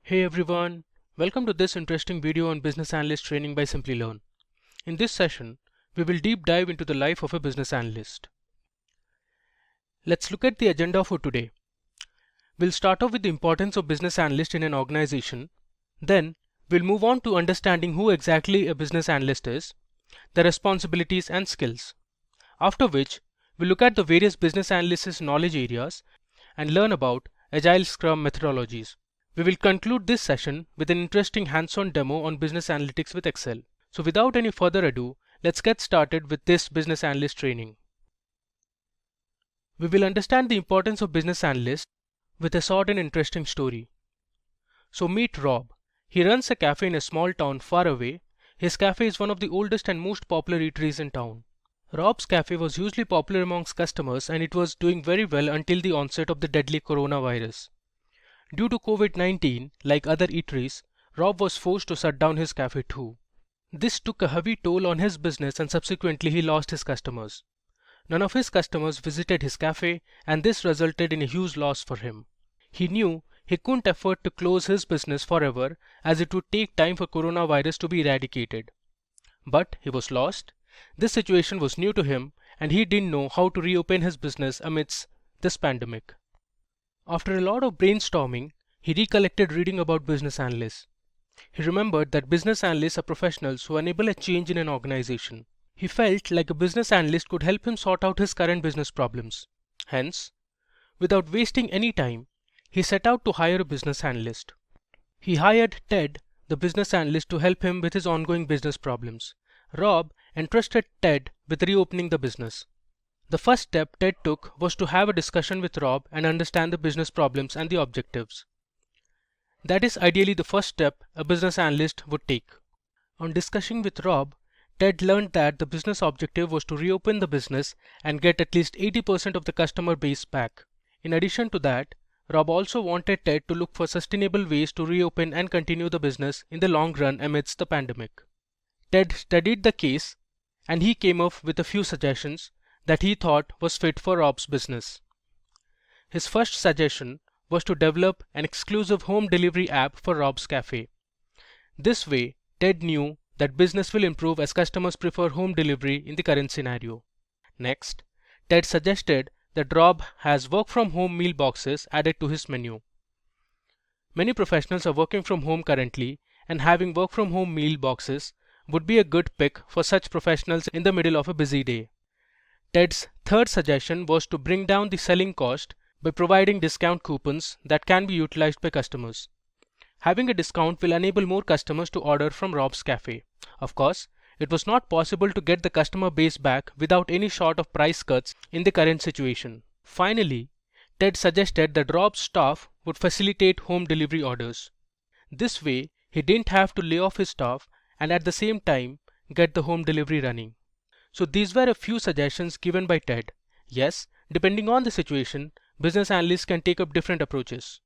Hey everyone, welcome to this interesting video on Business Analyst training by Simplilearn. In this session, we will deep dive into the life of a business analyst. Let's look at the agenda for today. We'll start off with the importance of business analyst in an organization. Then, we'll move on to understanding who exactly a business analyst is, their responsibilities and skills. After which, we'll look at the various business analysts' knowledge areas and learn about Agile Scrum methodologies. We will conclude this session with an interesting hands-on demo on business analytics with Excel. So without any further ado, let's get started with this business analyst training. We will understand the importance of business analyst with a short and interesting story. So meet Rob. He runs a cafe in a small town far away. His cafe is one of the oldest and most popular eateries in town. Rob's cafe was hugely popular amongst customers and it was doing very well until the onset of the deadly coronavirus. Due to COVID-19, like other eateries, Rob was forced to shut down his cafe too. This took a heavy toll on his business and subsequently he lost his customers. None of his customers visited his cafe and this resulted in a huge loss for him. He knew he couldn't afford to close his business forever as it would take time for coronavirus to be eradicated. But he was lost. This situation was new to him and he didn't know how to reopen his business amidst this pandemic. After a lot of brainstorming, he recollected reading about business analysts. He remembered that business analysts are professionals who enable a change in an organization. He felt like a business analyst could help him sort out his current business problems. Hence, without wasting any time, he set out to hire a business analyst. He hired Ted, the business analyst, to help him with his ongoing business problems. Rob entrusted Ted with reopening the business. The first step Ted took was to have a discussion with Rob and understand the business problems and the objectives. That is ideally the first step a business analyst would take. On discussing with Rob, Ted learned that the business objective was to reopen the business and get at least 80% of the customer base back. In addition to that, Rob also wanted Ted to look for sustainable ways to reopen and continue the business in the long run amidst the pandemic. Ted studied the case and he came up with a few suggestions that he thought was fit for Rob's business. His first suggestion was to develop an exclusive home delivery app for Rob's cafe. This way, Ted knew that business will improve as customers prefer home delivery in the current scenario. Next, Ted suggested that Rob has work-from-home meal boxes added to his menu. Many professionals are working from home currently, and having work-from-home meal boxes would be a good pick for such professionals in the middle of a busy day. Ted's third suggestion was to bring down the selling cost by providing discount coupons that can be utilized by customers. Having a discount will enable more customers to order from Rob's cafe. Of course, it was not possible to get the customer base back without any sort of price cuts in the current situation. Finally, Ted suggested that Rob's staff would facilitate home delivery orders. This way, he didn't have to lay off his staff and at the same time get the home delivery running. So these were a few suggestions given by Ted. Yes, depending on the situation, business analysts can take up different approaches.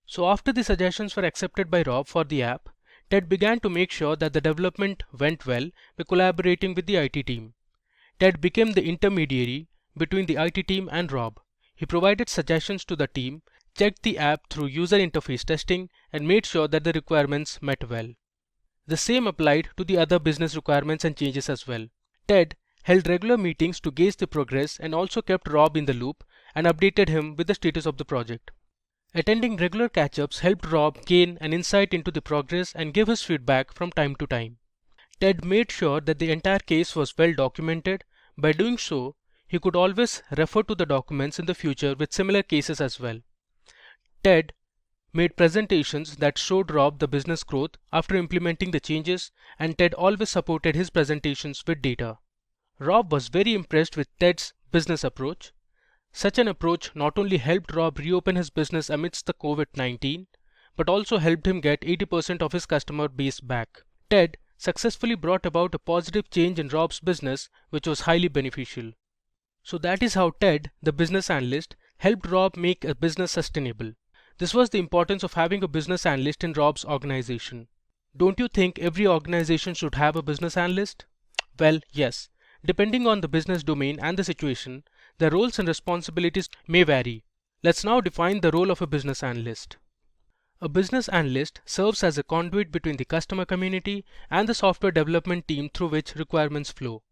So after the suggestions were accepted by Rob for the app, Ted began to make sure that the development went well by collaborating with the IT team. Ted became the intermediary between the IT team and Rob. He provided suggestions to the team, checked the app through user interface testing, and made sure that the requirements met well. The same applied to the other business requirements and changes as well. Ted held regular meetings to gauge the progress and also kept Rob in the loop and updated him with the status of the project. Attending regular catch-ups helped Rob gain an insight into the progress and give his feedback from time to time. Ted made sure that the entire case was well documented. By doing so, he could always refer to the documents in the future with similar cases as well. Ted made presentations that showed Rob the business growth after implementing the changes, and Ted always supported his presentations with data. Rob was very impressed with Ted's business approach. Such an approach not only helped Rob reopen his business amidst the COVID-19, but also helped him get 80% of his customer base back. Ted successfully brought about a positive change in Rob's business, which was highly beneficial. So that is how Ted, the business analyst, helped Rob make a business sustainable. This was the importance of having a business analyst in Rob's organization. Don't you think every organization should have a business analyst? Well, yes. Depending on the business domain and the situation, their roles and responsibilities may vary. Let's now define the role of a business analyst. A business analyst serves as a conduit between the customer community and the software development team through which requirements flow.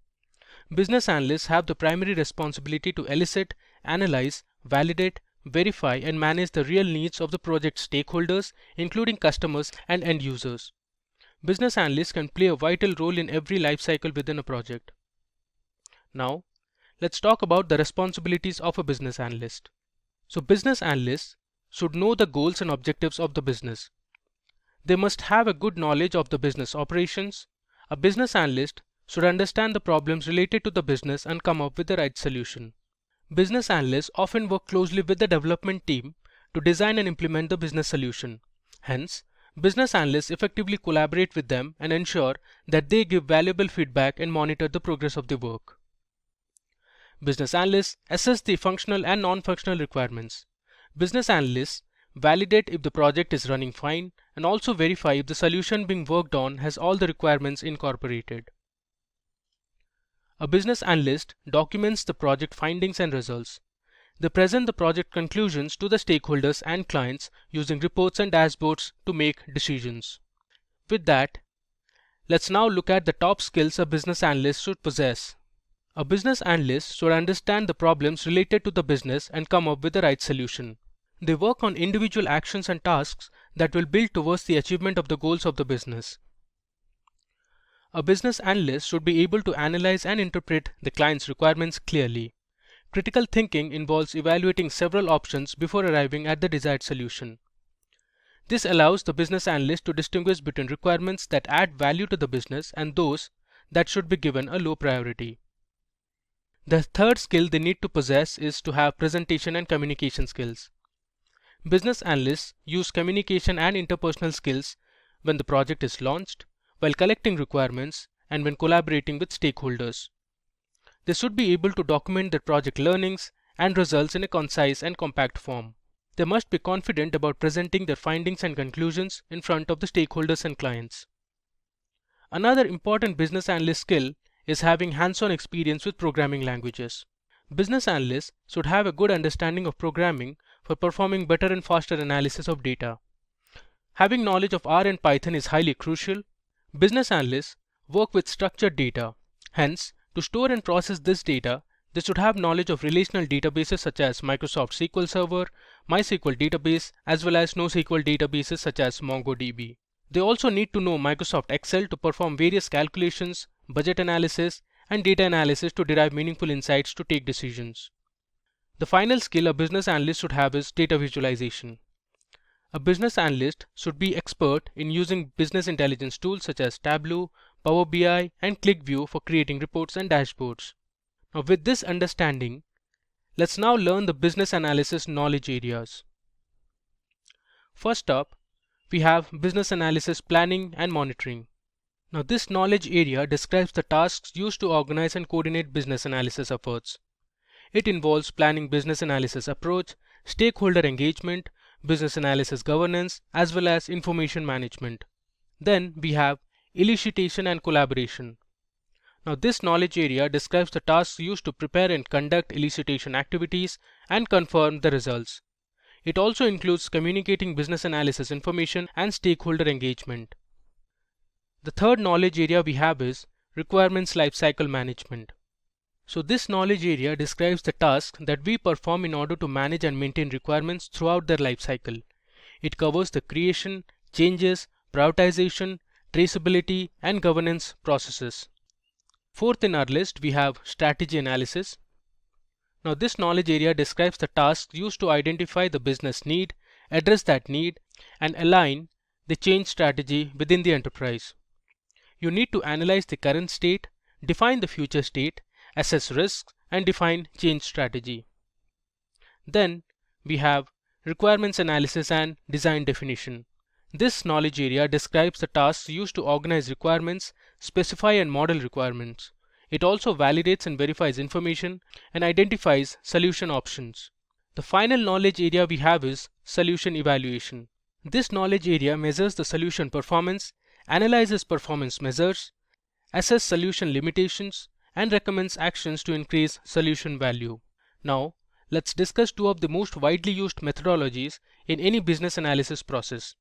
Business analysts have the primary responsibility to elicit, analyze, validate, verify, and manage the real needs of the project stakeholders, including customers and end users. Business analysts can play a vital role in every life cycle within a project. Now, let's talk about the responsibilities of a business analyst. So, business analysts should know the goals and objectives of the business. They must have a good knowledge of the business operations. A business analyst should understand the problems related to the business and come up with the right solution. Business analysts often work closely with the development team to design and implement the business solution. Hence, business analysts effectively collaborate with them and ensure that they give valuable feedback and monitor the progress of the work. Business analysts assess the functional and non-functional requirements. Business analysts validate if the project is running fine and also verify if the solution being worked on has all the requirements incorporated. A business analyst documents the project findings and results. They present the project conclusions to the stakeholders and clients using reports and dashboards to make decisions. With that, let's now look at the top skills a business analyst should possess. A business analyst should understand the problems related to the business and come up with the right solution. They work on individual actions and tasks that will build towards the achievement of the goals of the business. A business analyst should be able to analyze and interpret the client's requirements clearly. Critical thinking involves evaluating several options before arriving at the desired solution. This allows the business analyst to distinguish between requirements that add value to the business and those that should be given a low priority. The third skill they need to possess is to have presentation and communication skills. Business analysts use communication and interpersonal skills when the project is launched, while collecting requirements, and when collaborating with stakeholders. They should be able to document their project learnings and results in a concise and compact form. They must be confident about presenting their findings and conclusions in front of the stakeholders and clients. Another important business analyst skill is having hands-on experience with programming languages. Business analysts should have a good understanding of programming for performing better and faster analysis of data. Having knowledge of R and Python is highly crucial. Business analysts work with structured data. Hence, to store and process this data, they should have knowledge of relational databases such as Microsoft SQL Server, MySQL database, as well as NoSQL databases such as MongoDB. They also need to know Microsoft Excel to perform various calculations, budget analysis, and data analysis to derive meaningful insights to take decisions. The final skill a business analyst should have is data visualization. A business analyst should be expert in using business intelligence tools such as Tableau, Power BI, and ClickView for creating reports and dashboards. Now, with this understanding, let's now learn the business analysis knowledge areas. First up, we have business analysis planning and monitoring. Now, this knowledge area describes the tasks used to organize and coordinate business analysis efforts. It involves planning business analysis approach, stakeholder engagement, business analysis governance, as well as information management. Then we have elicitation and collaboration. Now, this knowledge area describes the tasks used to prepare and conduct elicitation activities and confirm the results. It also includes communicating business analysis information and stakeholder engagement. The third knowledge area we have is requirements lifecycle management. So this knowledge area describes the tasks that we perform in order to manage and maintain requirements throughout their lifecycle. It covers the creation, changes, prioritization, traceability, and governance processes. Fourth in our list, we have strategy analysis. Now, this knowledge area describes the tasks used to identify the business need, address that need, and align the change strategy within the enterprise. You need to analyze the current state, define the future state, assess risks, and define change strategy. Then we have requirements analysis and design definition. This knowledge area describes the tasks used to organize requirements, specify and model requirements. It also validates and verifies information and identifies solution options. The final knowledge area we have is solution evaluation. This knowledge area measures the solution performance, analyzes performance measures, assess solution limitations, and recommends actions to increase solution value. Now, let's discuss two of the most widely used methodologies in any business analysis process.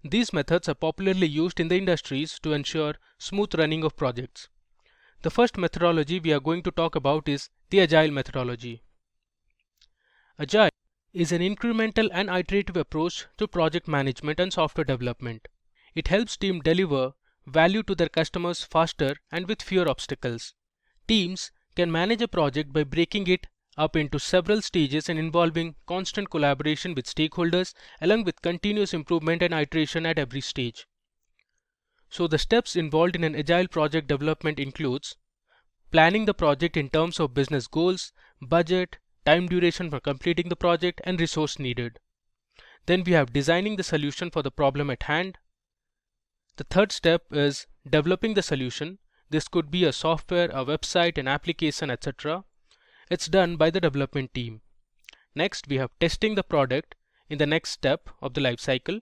These methods are popularly used in the industries to ensure smooth running of projects. The first methodology we are going to talk about is the Agile methodology. Agile is an incremental and iterative approach to project management and software development. It helps teams deliver value to their customers faster and with fewer obstacles. Teams can manage a project by breaking it up into several stages and involving constant collaboration with stakeholders along with continuous improvement and iteration at every stage. So the steps involved in an agile project development includes planning the project in terms of business goals, budget, time duration for completing the project, and resource needed. Then we have designing the solution for the problem at hand. The third step is developing the solution. This could be a software, a website, an application, etc. It's done by the development team. Next, we have testing the product in the next step of the life cycle,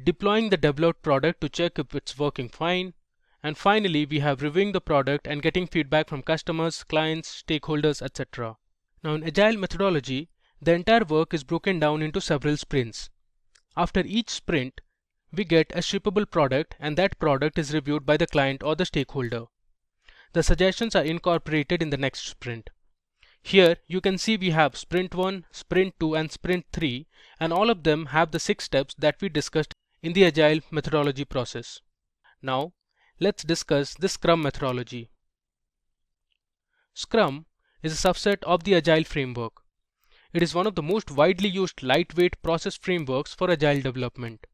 deploying the developed product to check if it's working fine, and finally we have reviewing the product and getting feedback from customers, clients, stakeholders, etc. Now in Agile methodology, the entire work is broken down into several sprints. After each sprint, we get a shippable product and that product is reviewed by the client or the stakeholder. The suggestions are incorporated in the next sprint. Here you can see we have sprint 1, sprint 2 and sprint 3, and all of them have the 6 steps that we discussed in the Agile methodology process. Now let's discuss the Scrum methodology. Scrum is a subset of the Agile framework. It is one of the most widely used lightweight process frameworks for Agile development.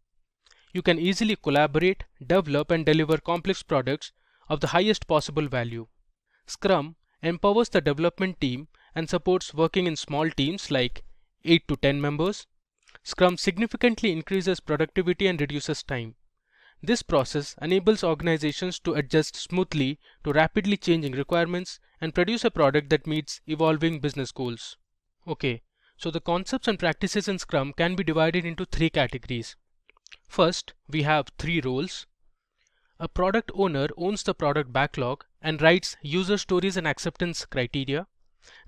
You can easily collaborate, develop and deliver complex products of the highest possible value. Scrum empowers the development team and supports working in small teams like 8 to 10 members. Scrum significantly increases productivity and reduces time. This process enables organizations to adjust smoothly to rapidly changing requirements and produce a product that meets evolving business goals. Okay, so the concepts and practices in Scrum can be divided into 3 categories. First, we have 3 roles. A product owner owns the product backlog and writes user stories and acceptance criteria.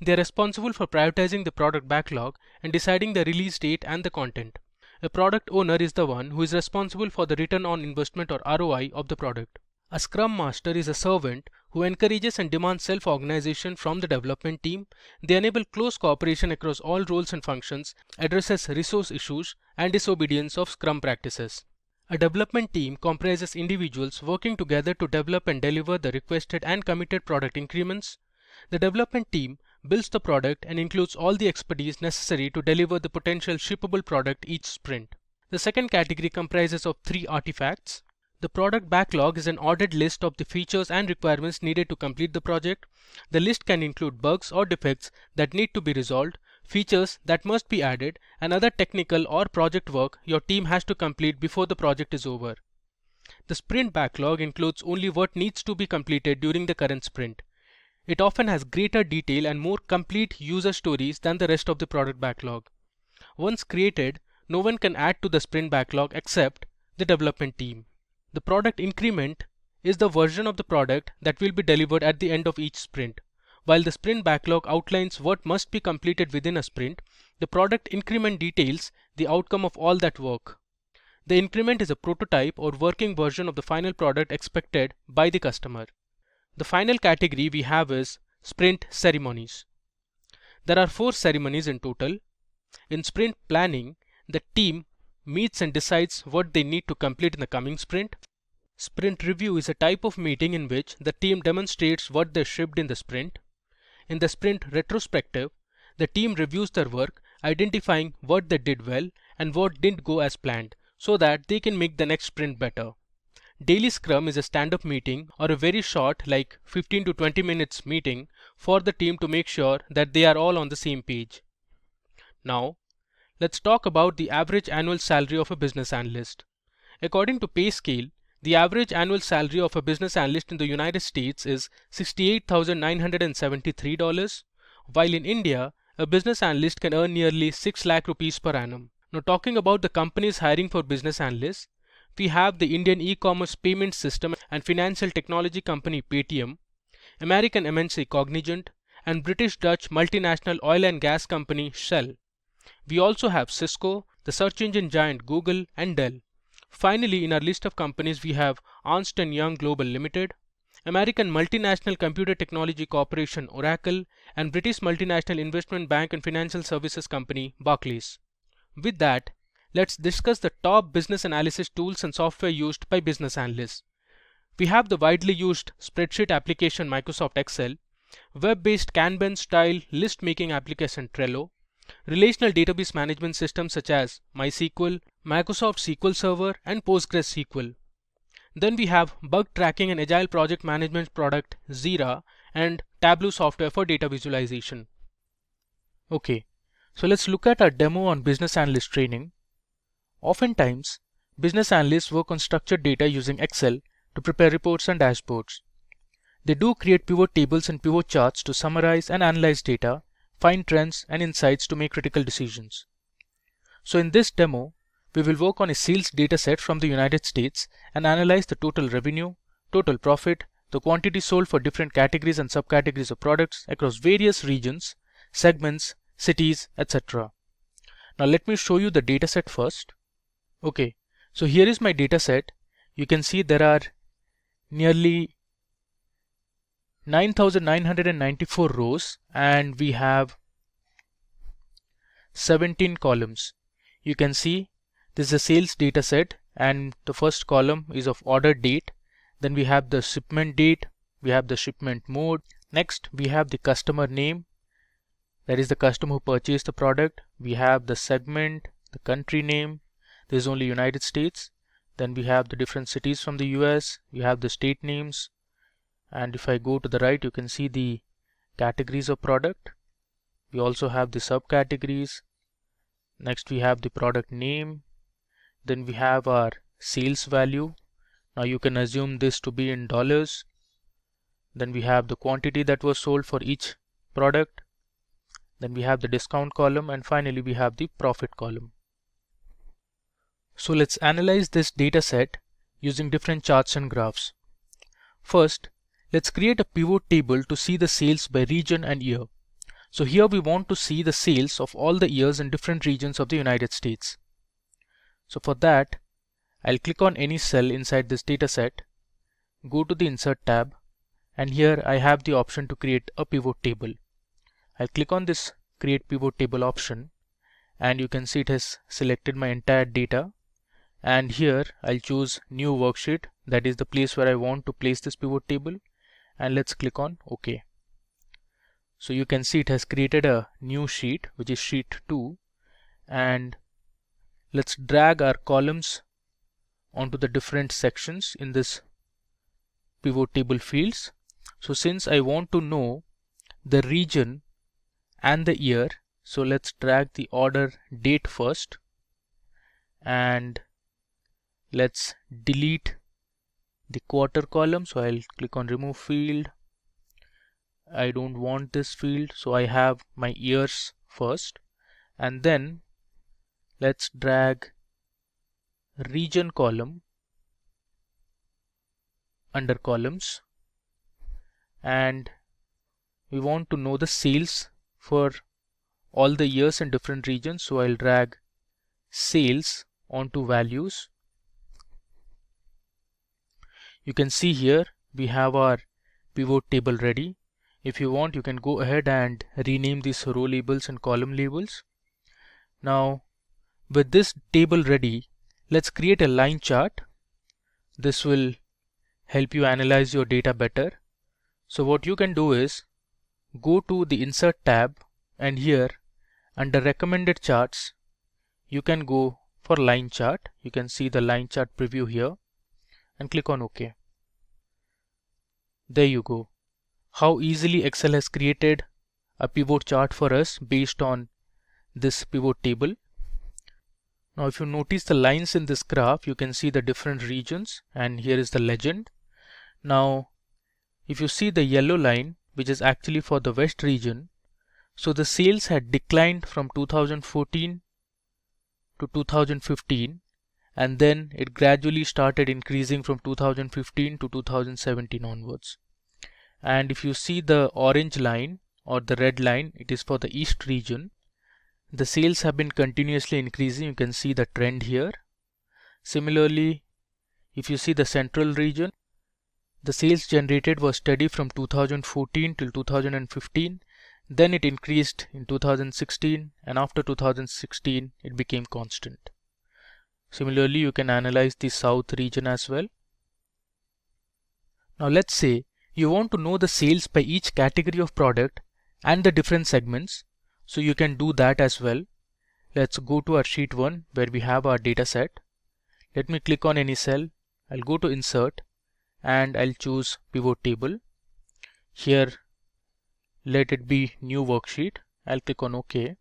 They are responsible for prioritizing the product backlog and deciding the release date and the content. A product owner is the one who is responsible for the return on investment or ROI of the product. A Scrum Master is a servant who encourages and demands self-organization from the development team. They enable close cooperation across all roles and functions, addresses resource issues, and disobedience of Scrum practices. A development team comprises individuals working together to develop and deliver the requested and committed product increments. The development team builds the product and includes all the expertise necessary to deliver the potential shippable product each sprint. The second category comprises of 3 artifacts. The product backlog is an ordered list of the features and requirements needed to complete the project. The list can include bugs or defects that need to be resolved, features that must be added, and other technical or project work your team has to complete before the project is over. The sprint backlog includes only what needs to be completed during the current sprint. It often has greater detail and more complete user stories than the rest of the product backlog. Once created, no one can add to the sprint backlog except the development team. The product increment is the version of the product that will be delivered at the end of each sprint. While the sprint backlog outlines what must be completed within a sprint, the product increment details the outcome of all that work. The increment is a prototype or working version of the final product expected by the customer. The final category we have is sprint ceremonies. There are 4 ceremonies in total. In sprint planning, the team meets and decides what they need to complete in the coming sprint. Sprint review is a type of meeting in which the team demonstrates what they shipped in the sprint. In the sprint retrospective, the team reviews their work, identifying what they did well and what didn't go as planned, so that they can make the next sprint better. Daily Scrum is a stand-up meeting or a very short, like 15 to 20 minutes meeting for the team to make sure that they are all on the same page. Now, let's talk about the average annual salary of a business analyst. According to pay scale, the average annual salary of a business analyst in the United States is $68,973, while in India, a business analyst can earn nearly 6 lakh rupees per annum. Now, talking about the companies hiring for business analysts, we have the Indian e-commerce payment system and financial technology company Paytm. American MNC Cognizant, and British-Dutch multinational oil and gas company Shell. We also have Cisco, the search engine giant Google, and Dell. Finally, in our list of companies, we have Ernst & Young Global Limited, American multinational computer technology corporation Oracle, and British multinational investment bank and financial services company Barclays. With that, let's discuss the top business analysis tools and software used by business analysts. We have the widely used spreadsheet application Microsoft Excel, web-based Kanban-style list-making application Trello, relational database management systems such as MySQL, Microsoft SQL Server, and PostgreSQL. Then we have bug tracking and agile project management product Zira and Tableau software for data visualization. Okay, so let's look at our demo on business analyst training. Oftentimes, business analysts work on structured data using Excel to prepare reports and dashboards. They do create pivot tables and pivot charts to summarize and analyze data, find trends and insights to make critical decisions. So in this demo, we will work on a sales dataset from the United States and analyze the total revenue, total profit, the quantity sold for different categories and subcategories of products across various regions, segments, cities, etc. Now let me show you the dataset first. Okay, so here is my dataset. You can see there are nearly 9,994 rows and we have 17 columns. You can see this is a sales data set and the first column is of order date. Then we have the shipment date, we have the shipment mode. Next we have the customer name, that is the customer who purchased the product. We have the segment, the country name, this is only United States. Then we have the different cities from the US, we have the state names, and if I go to the right you can see the categories of product. We also have the subcategories. Next we have the product name. Then we have our sales value. Now you can assume this to be in dollars. Then we have the quantity that was sold for each product. Then we have the discount column, and finally we have the profit column. So let's analyze this data set using different charts and graphs. First, let's create a pivot table to see the sales by region and year. So here we want to see the sales of all the years in different regions of the United States. So for that, I'll click on any cell inside this dataset, go to the Insert tab, and here I have the option to create a pivot table. I'll click on this Create Pivot Table option, and you can see it has selected my entire data. And here I'll choose New Worksheet, that is the place where I want to place this pivot table, and let's click on OK. So you can see it has created a new sheet, which is sheet 2, and let's drag our columns onto the different sections in this pivot table fields. So since I want to know the region and the year, so let's drag the order date first, and let's delete the quarter column. So I'll click on Remove Field. I don't want this field, so I have my years first, and then let's drag region column under columns, and we want to know the sales for all the years in different regions. So I'll drag sales onto values. You can see here we have our pivot table ready. If you want, you can go ahead and rename these row labels and column labels. Now with this table ready, let's create a line chart. This will help you analyze your data better. So what you can do is go to the Insert tab, and here under Recommended Charts you can go for line chart. You can see the line chart preview here, and click on OK. There you go. How easily Excel has created a pivot chart for us based on this pivot table. Now if you notice the lines in this graph, you can see the different regions, and here is the legend. Now if you see the yellow line, which is actually for the West region, so the sales had declined from 2014 to 2015, and then it gradually started increasing from 2015 to 2017 onwards. And if you see the orange line or the red line, it is for the east region. The sales have been continuously increasing. You can see the trend here. Similarly, if you see the central region, the sales generated was steady from 2014 till 2015. Then it increased in 2016, and after 2016 it became constant. Similarly, you can analyze the south region as well. Now let's say you want to know the sales by each category of product and the different segments. So you can do that as well. Let's go to our sheet 1 where we have our data set. Let me click on any cell. I'll go to insert and I'll choose pivot table. Here let it be new worksheet. I'll click on OK.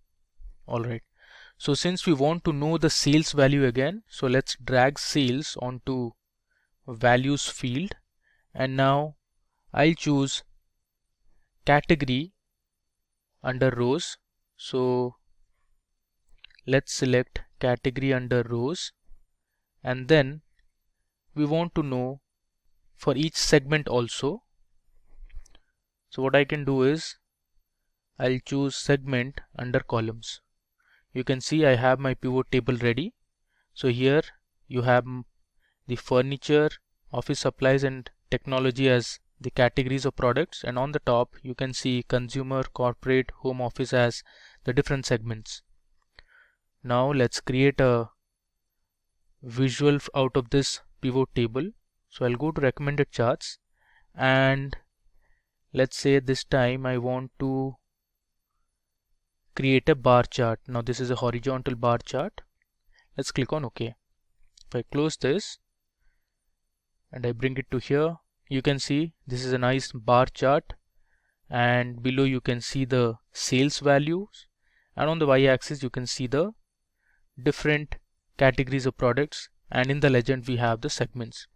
Alright. So since we want to know the sales value again, so let's drag sales onto values field, and now I'll choose category under rows. So let's select category under rows, and then we want to know for each segment also. So what I can do is I'll choose segment under columns. You can see I have my pivot table ready. So here you have the furniture, office supplies and technology as the categories of products, and on the top you can see consumer, corporate, home office as the different segments. Now let's create a visual out of this pivot table. So I'll go to recommended charts, and let's say this time I want to create a bar chart. Now this is a horizontal bar chart. Let's click on OK. If I close this and I bring it to here, you can see this is a nice bar chart, and below you can see the sales values, and on the y-axis you can see the different categories of products, and in the legend we have the segments.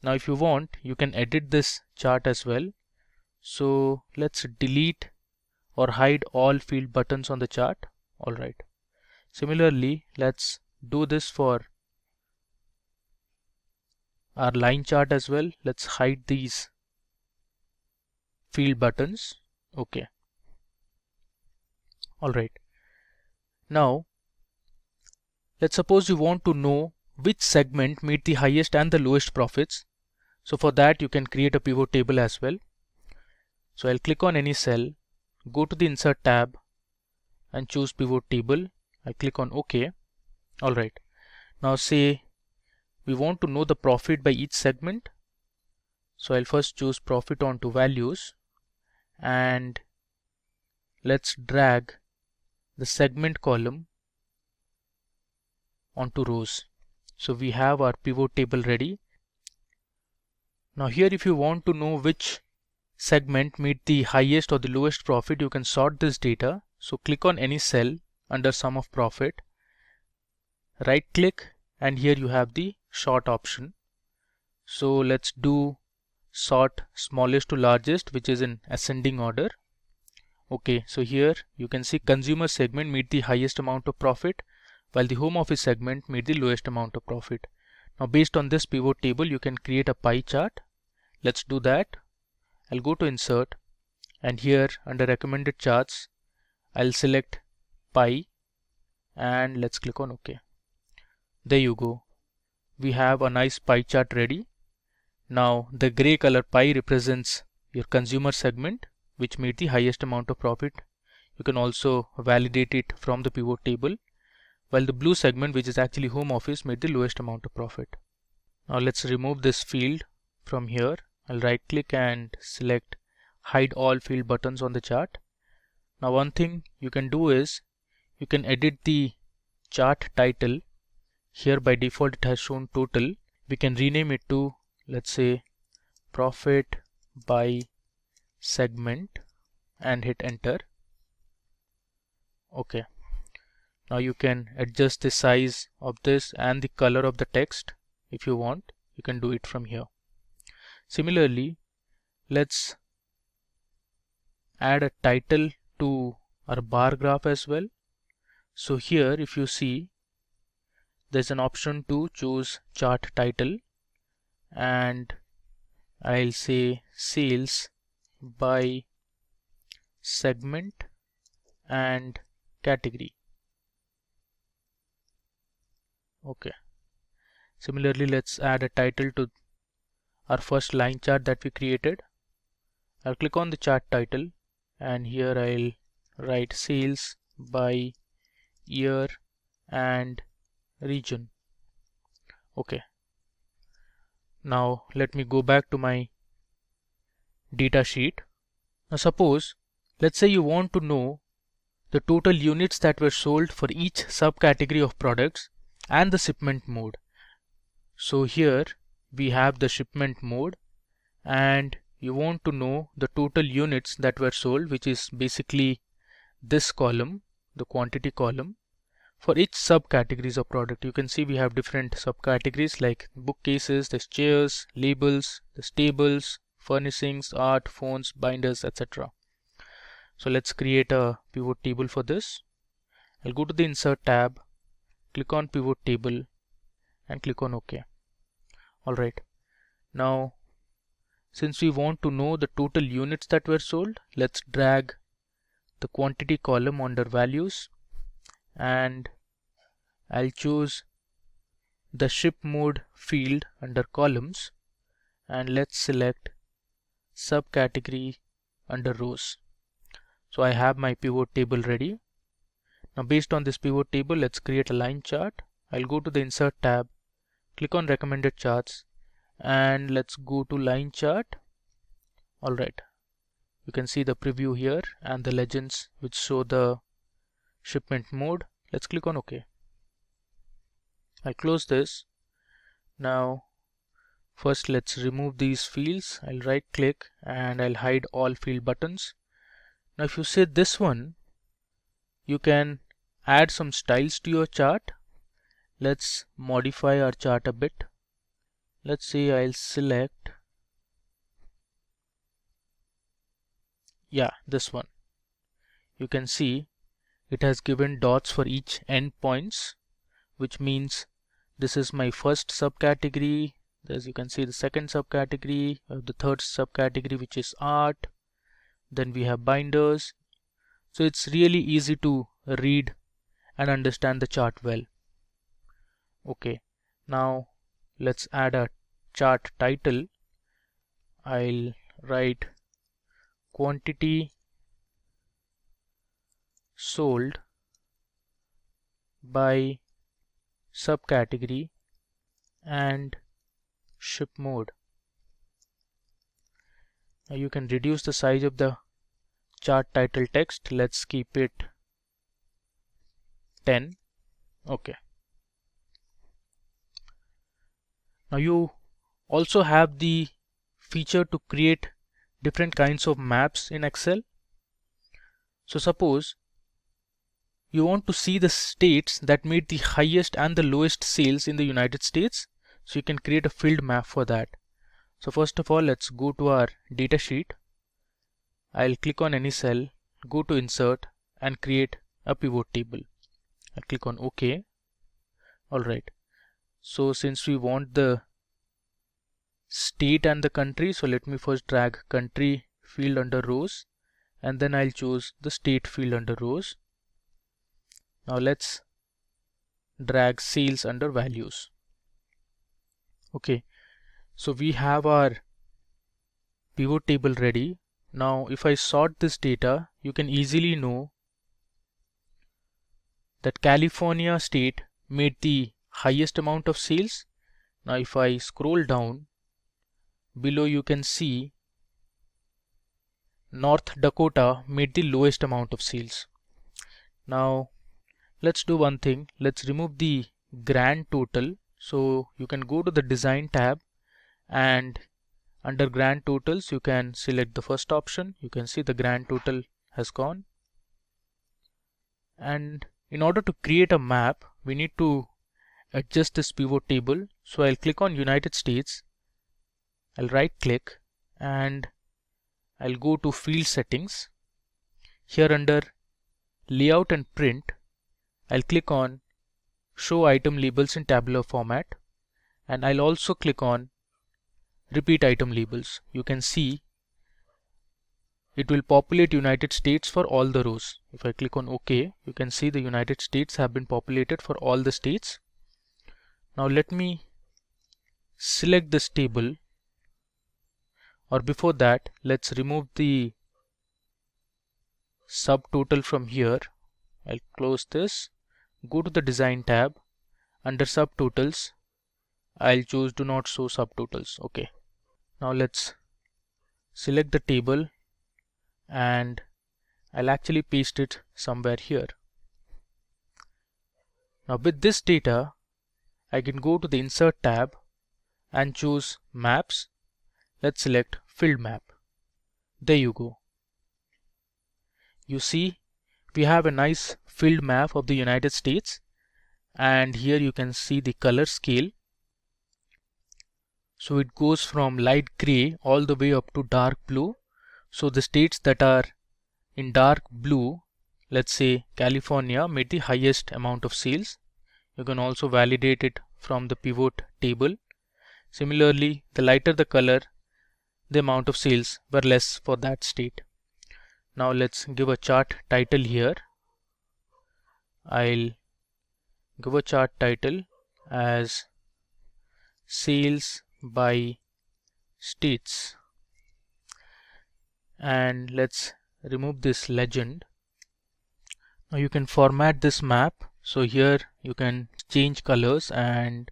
Now if you want, you can edit this chart as well. So let's delete or hide all field buttons on the chart. Alright. Similarly, let's do this for our line chart as well. Let's hide these field buttons. Okay. Alright. Now let's suppose you want to know which segment made the highest and the lowest profits. So for that you can create a pivot table as well. So I'll click on any cell, go to the insert tab and choose pivot table. I'll click on OK. Alright. Now say we want to know the profit by each segment. So I'll first choose profit onto values, and let's drag the segment column onto rows. So we have our pivot table ready. Now here if you want to know which segment made the highest or the lowest profit, you can sort this data. So click on any cell under sum of profit, right click, and here you have the sort option. So let's do sort smallest to largest, which is in ascending order. Okay, so here you can see consumer segment made the highest amount of profit, while the home office segment made the lowest amount of profit. Now based on this pivot table you can create a pie chart. Let's do that. I'll go to insert, and here under recommended charts I'll select pie, and let's click on OK. There you go. We have a nice pie chart ready. Now the gray color pie represents your consumer segment, which made the highest amount of profit. You can also validate it from the pivot table, while the blue segment, which is actually home office, made the lowest amount of profit. Now let's remove this field from here. I'll right click and select hide all field buttons on the chart. Now one thing you can do is you can edit the chart title. Here by default it has shown total. We can rename it to, let's say, profit by segment, and hit enter. Okay. Now you can adjust the size of this and the color of the text. If you want, you can do it from here. Similarly, let's add a title to our bar graph as well. So here if you see, there's an option to choose chart title, and I'll say sales by segment and category. Okay. Similarly, let's add a title to our first line chart that we created. I'll click on the chart title and here I'll write sales by year and region. Okay. Now let me go back to my data sheet. Now suppose, let's say you want to know the total units that were sold for each subcategory of products and the shipment mode. So here we have the shipment mode and you want to know the total units that were sold, which is basically this column, the quantity column, for each subcategories of product. You can see we have different subcategories like bookcases, there's chairs, labels, there's tables, furnishings, art, phones, binders, etc. So let's create a pivot table for this. I'll go to the insert tab, click on pivot table and click on OK. Alright, now since we want to know the total units that were sold, let's drag the quantity column under values and I'll choose the ship mode field under columns and let's select subcategory under rows. So I have my pivot table ready. Now based on this pivot table, let's create a line chart. I'll go to the insert tab, click on recommended charts and let's go to line chart. Alright, you can see the preview here and the legends which show the shipment mode. Let's click on OK. I'll close this. Now first let's remove these fields. I'll right click and I'll hide all field buttons. Now if you say this one, you can add some styles to your chart. Let's modify our chart a bit. Let's say I'll select, this one. You can see it has given dots for each endpoints, which means this is my first subcategory. As you can see, the second subcategory, the third subcategory, which is art. Then we have binders. So it's really easy to read and understand the chart well. Okay, now let's add a chart title. I'll write quantity sold by subcategory and ship mode. Now you can reduce the size of the chart title text. Let's keep it 10. Okay. Now you also have the feature to create different kinds of maps in Excel. So suppose you want to see the states that made the highest and the lowest sales in the United States. So you can create a field map for that. So first of all, let's go to our data sheet. I'll click on any cell, go to insert and create a pivot table. I'll click on OK. Alright. So since we want the state and the country, so let me first drag country field under rows and then I'll choose the state field under rows. Now let's drag sales under values. Okay, so we have our pivot table ready. Now if I sort this data, you can easily know that California state made the highest amount of sales. Now if I scroll down below, you can see North Dakota made the lowest amount of sales. Now let's do one thing. Let's remove the grand total. So you can go to the design tab and under grand totals you can select the first option. You can see the grand total has gone. And in order to create a map, we need to adjust this pivot table. So I'll click on United States. I'll right click and I'll go to field settings. Here under layout and print, I'll click on show item labels in tabular format and I'll also click on repeat item labels. You can see it will populate United States for all the rows. If I click on OK, you can see the United States have been populated for all the states. Now let me select this table, or before that, let's remove the subtotal from here. I'll close this, go to the Design tab. Under subtotals, I'll choose Do Not Show Subtotals. OK. Now let's select the table and I'll actually paste it somewhere here. Now with this data, I can go to the Insert tab and choose Maps. Let's select Field Map. There you go. You see, we have a nice field map of the United States, and here you can see the color scale. So it goes from light gray all the way up to dark blue. So the states that are in dark blue, let's say California, made the highest amount of sales. You can also validate it from the pivot table. Similarly, the lighter the color, the amount of sales were less for that state. Now let's give a chart title here. I'll give a chart title as Sales by States, and let's remove this legend. Now you can format this map. So here you can change colors, and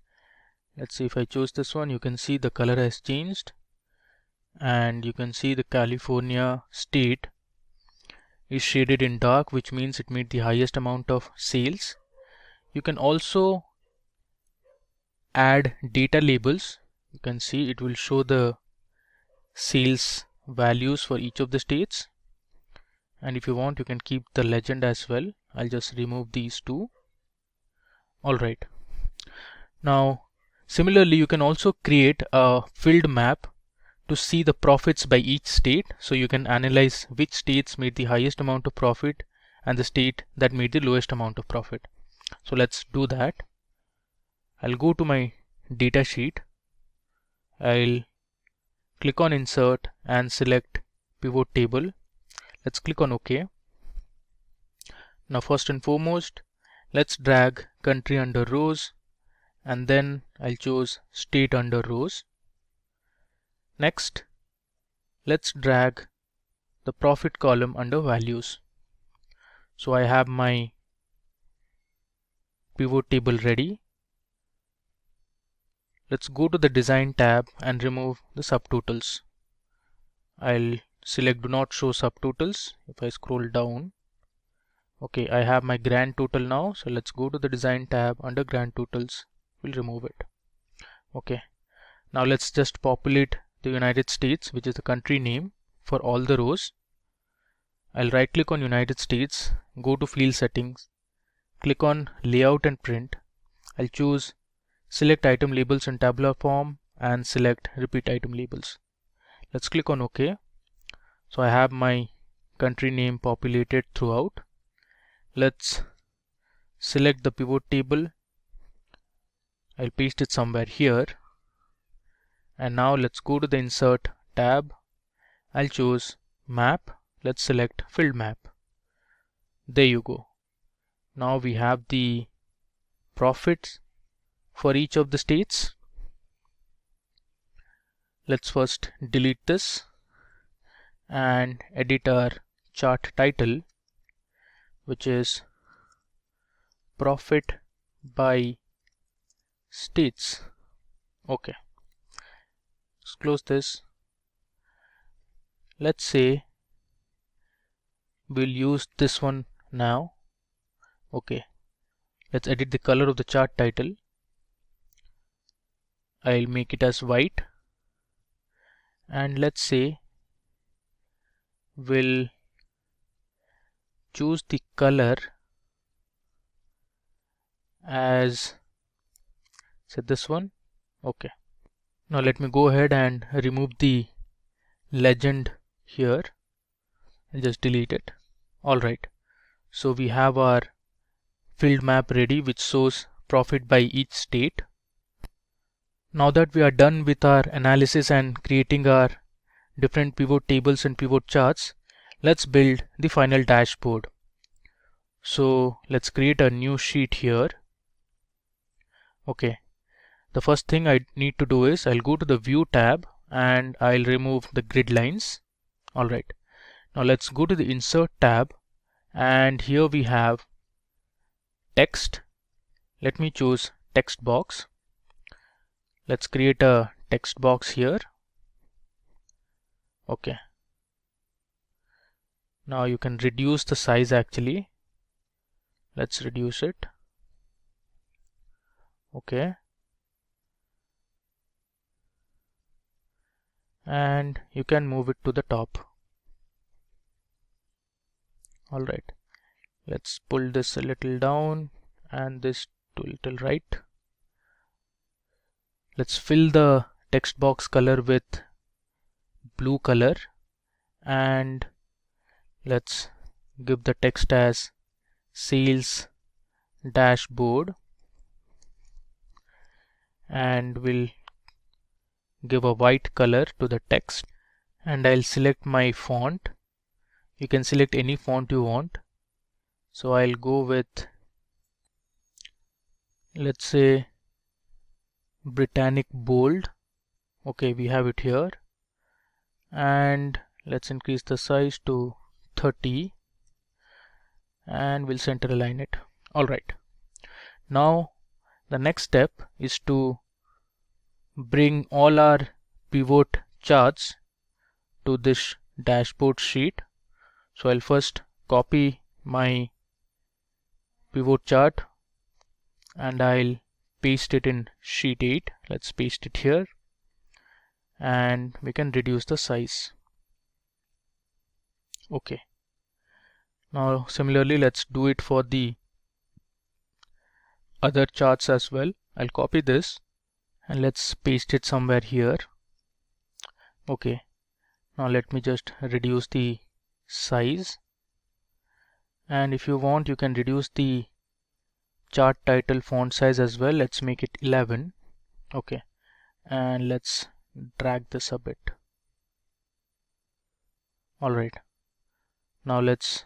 let's see, if I choose this one, you can see the color has changed, and you can see the California state is shaded in dark, which means it made the highest amount of sales. You can also add data labels. You can see it will show the sales values for each of the states, and if you want, you can keep the legend as well. I'll just remove these two. Alright. Now similarly, you can also create a field map to see the profits by each state. So you can analyze which states made the highest amount of profit and the state that made the lowest amount of profit. So let's do that. I'll go to my data sheet. I'll click on Insert and select Pivot Table. Let's click on OK. Now first and foremost, let's drag country under rows, and then I'll choose state under rows. Next, let's drag the profit column under values. So I have my pivot table ready. Let's go to the Design tab and remove the subtotals. I'll select Do Not Show Subtotals. If I scroll down, okay, I have my grand total now. So let's go to the Design tab. Under Grand Totals, we'll remove it. Okay, now let's just populate the United States, which is the country name, for all the rows. I'll right click on United States, go to Field Settings, click on Layout and Print. I'll choose Select Item Labels in Tabular Form and select Repeat Item Labels. Let's click on OK. So I have my country name populated throughout. Let's select the pivot table. I'll paste it somewhere here. And now let's go to the Insert tab. I'll choose Map. Let's select Field Map. There you go. Now we have the profits for each of the states. Let's first delete this and edit our chart title, which is Profit by States. Okay. Let's close this. Let's say we'll use this one now. Okay. Let's edit the color of the chart title. I'll make it as white, and let's say we'll choose the color as, say, this one. Okay. Now let me go ahead and remove the legend here and just delete it. Alright, so we have our field map ready, which shows profit by each state. Now that we are done with our analysis and creating our different pivot tables and pivot charts, let's build the final dashboard. So let's create a new sheet here. Okay, the first thing I need to do is I'll go to the View tab and I'll remove the grid lines. Alright, now let's go to the Insert tab, and here we have text. Let me choose text box. Let's create a text box here. Okay, now you can reduce the size actually. Let's reduce it. Okay, and you can move it to the top. Alright, let's pull this a little down and this to a little right. Let's fill the text box color with blue color, and let's give the text as sales dashboard, and we'll give a white color to the text, and I'll select my font. You can select any font you want. So I'll go with, let's say, Britannic bold. Okay, we have it here, and let's increase the size to 30, and we'll center align it. Alright, now the next step is to bring all our pivot charts to this dashboard sheet. So I'll first copy my pivot chart and I'll paste it in sheet 8. Let's paste it here, and we can reduce the size. Okay, now similarly let's do it for the other charts as well. I'll copy this and let's paste it somewhere here. Okay, now let me just reduce the size, and if you want you can reduce the chart title font size as well. Let's make it 11. Okay, and let's drag this a bit. Alright, now let's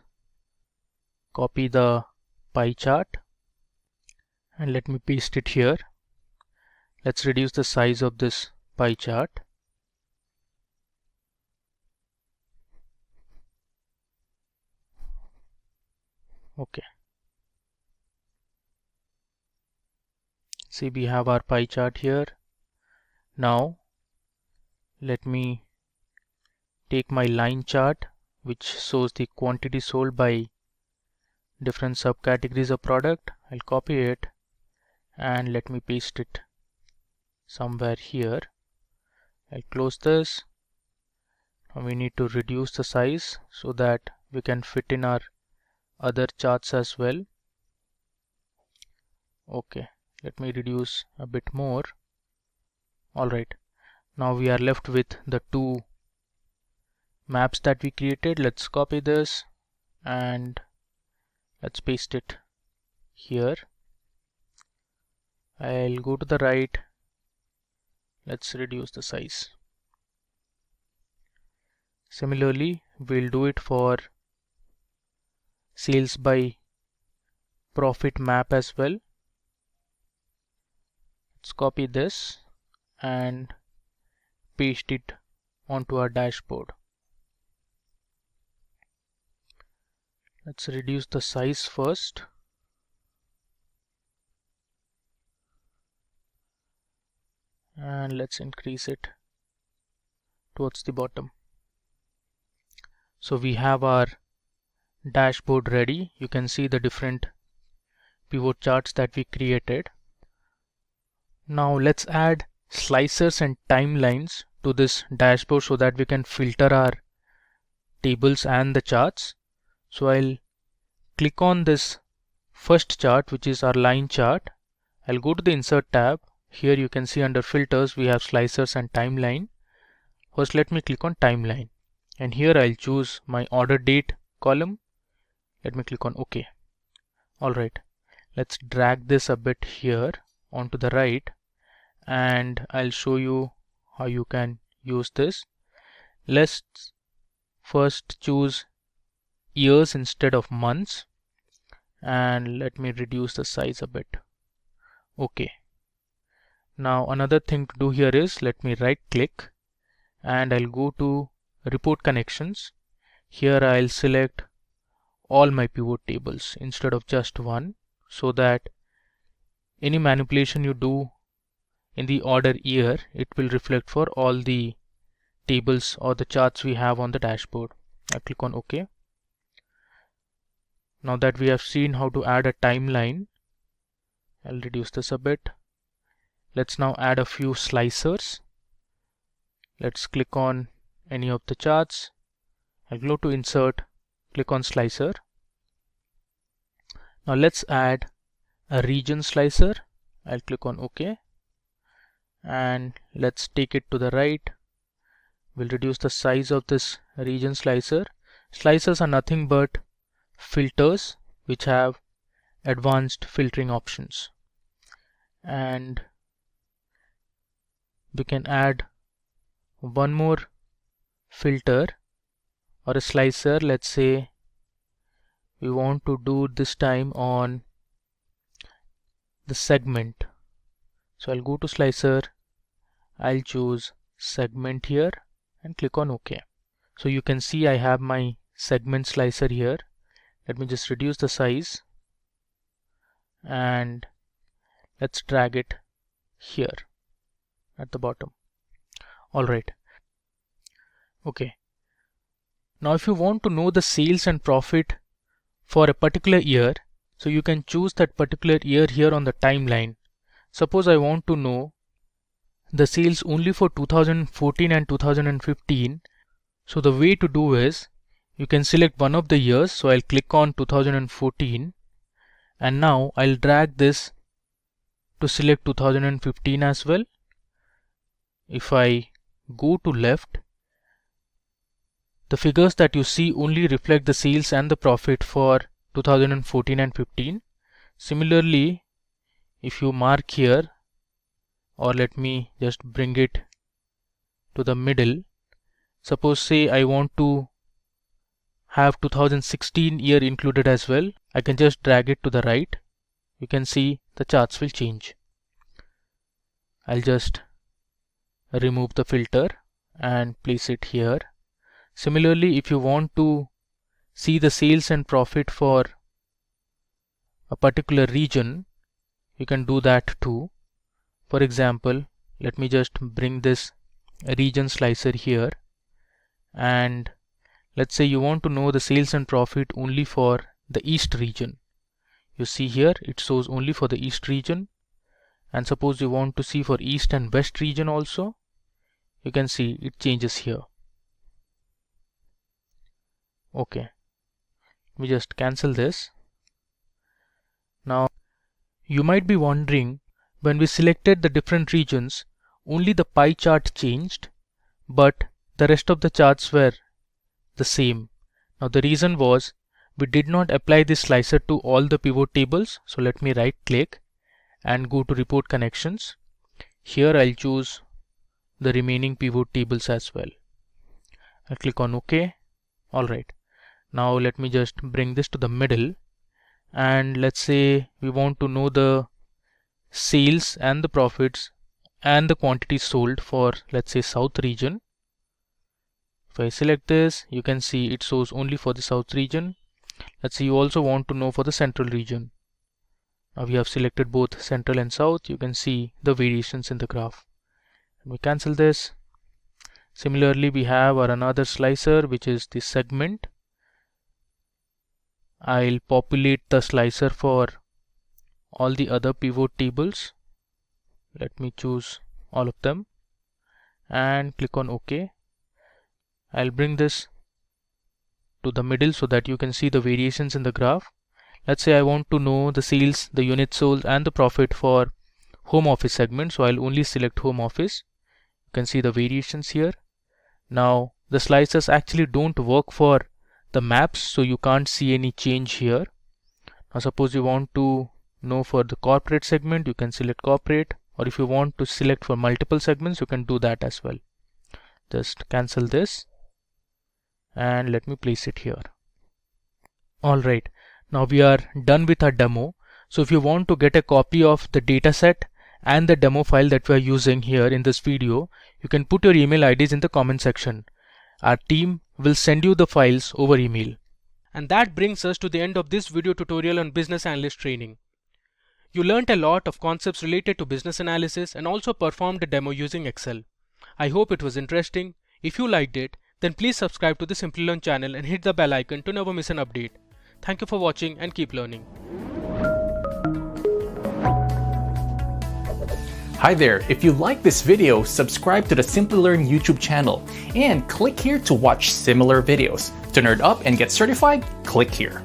copy the pie chart and let me paste it here. Let's reduce the size of this pie chart. Okay, see, we have our pie chart here. Now let me take my line chart which shows the quantity sold by different subcategories of product. I'll copy it and let me paste it somewhere here. I'll close this. Now we need to reduce the size so that we can fit in our other charts as well. Okay, let me reduce a bit more. Alright, now we are left with the two maps that we created. Let's copy this and let's paste it here. I'll go to the right. Let's reduce the size. Similarly, we'll do it for sales by profit map as well. Let's copy this and paste it onto our dashboard. Let's reduce the size first. And let's increase it towards the bottom. So we have our dashboard ready. You can see the different pivot charts that we created. Now let's add slicers and timelines to this dashboard so that we can filter our tables and the charts. So I'll click on this first chart, which is our line chart. I'll go to the Insert tab. Here you can see under filters we have slicers and timeline. First let me click on timeline, and here I'll choose my order date column. Let me click on OK. Alright, let's drag this a bit here onto the right, and I'll show you how you can use this. Let's first choose years instead of months, and let me reduce the size a bit. Okay. Now another thing to do here is, let me right click and I'll go to report connections. Here I'll select all my pivot tables instead of just one, so that any manipulation you do in the order year, it will reflect for all the tables or the charts we have on the dashboard. I click on OK. Now that we have seen how to add a timeline, I'll reduce this a bit. Let's now add a few slicers. Let's click on any of the charts. I'll go to insert, click on slicer. Now let's add a region slicer. I'll click on OK. And let's take it to the right. We'll reduce the size of this region slicer. Slicers are nothing but filters which have advanced filtering options. And we can add one more filter or a slicer. Let's say we want to do this time on the segment. So I'll go to slicer, I'll choose segment here and click on OK. So you can see I have my segment slicer here. Let me just reduce the size and let's drag it here at the bottom. Alright. Okay. Now if you want to know the sales and profit for a particular year, so you can choose that particular year here on the timeline. Suppose I want to know the sales only for 2014 and 2015. So the way to do is, you can select one of the years. So I'll click on 2014 and now I'll drag this to select 2015 as well. If I go to left, the figures that you see only reflect the sales and the profit for 2014 and 15. Similarly, if you mark here, or let me just bring it to the middle. Suppose say I want to have 2016 year included as well. I can just drag it to the right. You can see the charts will change. I'll just remove the filter and place it here. Similarly, if you want to see the sales and profit for a particular region, you can do that too. For example, let me just bring this region slicer here, and let's say you want to know the sales and profit only for the East region. You see here it shows only for the East region, and suppose you want to see for East and West region also, you can see it changes here. Okay, we just cancel this. Now you might be wondering, when we selected the different regions, only the pie chart changed, but the rest of the charts were the same. Now the reason was, we did not apply this slicer to all the pivot tables. So let me right click and go to report connections. Here I'll choose the remaining pivot tables as well. I'll click on OK. Alright. Now let me just bring this to the middle, and let's say we want to know the sales and the profits and the quantities sold for, let's say, South region. If I select this, you can see it shows only for the South region. Let's say you also want to know for the Central region. Now we have selected both Central and South. You can see the variations in the graph. And we cancel this. Similarly, we have our another slicer, which is the segment. I'll populate the slicer for all the other pivot tables. Let me choose all of them and click on OK. I'll bring this to the middle so that you can see the variations in the graph. Let's say I want to know the sales, the units sold and the profit for home office segment. So I'll only select home office. You can see the variations here. Now the slicers actually don't work for the maps, so you can't see any change here. Now suppose you want to know for the corporate segment, you can select corporate, or if you want to select for multiple segments, you can do that as well. Just cancel this and let me place it here. Alright, now we are done with our demo. So if you want to get a copy of the dataset and the demo file that we are using here in this video, you can put your email IDs in the comment section. Our team will send you the files over email. And that brings us to the end of this video tutorial on business analyst training. You learnt a lot of concepts related to business analysis and also performed a demo using Excel. I hope it was interesting. If you liked it, then please subscribe to the Simplilearn channel and hit the bell icon to never miss an update. Thank you for watching and keep learning. Hi there, if you like this video, subscribe to the Simplilearn YouTube channel and click here to watch similar videos. To nerd up and get certified, click here.